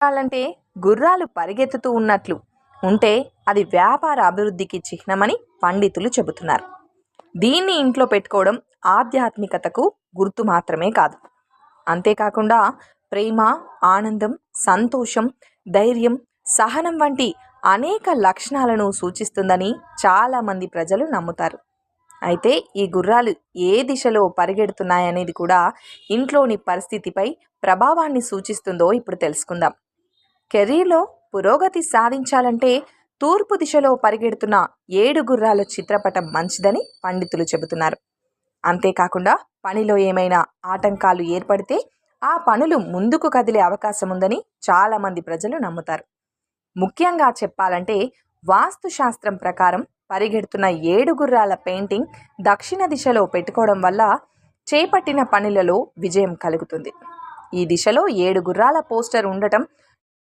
చెప్పాలంటే గుర్రాలు పరిగెత్తుతూ ఉన్నట్లు ఉంటే అది వ్యాపార అభివృద్ధికి చిహ్నమని పండితులు చెబుతున్నారు. దీన్ని ఇంట్లో పెట్టుకోవడం ఆధ్యాత్మికతకు గుర్తు మాత్రమే కాదు, అంతేకాకుండా ప్రేమ, ఆనందం, సంతోషం, ధైర్యం, సహనం వంటి అనేక లక్షణాలను సూచిస్తుందని చాలామంది ప్రజలు నమ్ముతారు. అయితే ఈ గుర్రాలు ఏ దిశలో పరిగెడుతున్నాయనేది కూడా ఇంట్లోని పరిస్థితిపై ప్రభావాన్ని సూచిస్తుందో ఇప్పుడు తెలుసుకుందాం. కెరీర్లో పురోగతి సాధించాలంటే తూర్పు దిశలో పరిగెడుతున్న 7 గుర్రాల చిత్రపటం మంచిదని పండితులు చెబుతున్నారు. అంతేకాకుండా పనిలో ఏమైనా ఆటంకాలు ఏర్పడితే ఆ పనులు ముందుకు కదిలే అవకాశం ఉందని చాలామంది ప్రజలు నమ్ముతారు. ముఖ్యంగా చెప్పాలంటే వాస్తుశాస్త్రం ప్రకారం పరిగెడుతున్న 7 గుర్రాల పెయింటింగ్ దక్షిణ దిశలో పెట్టుకోవడం వల్ల చేపట్టిన పనులలో విజయం కలుగుతుంది. ఈ దిశలో 7 గుర్రాల పోస్టర్ ఉండటం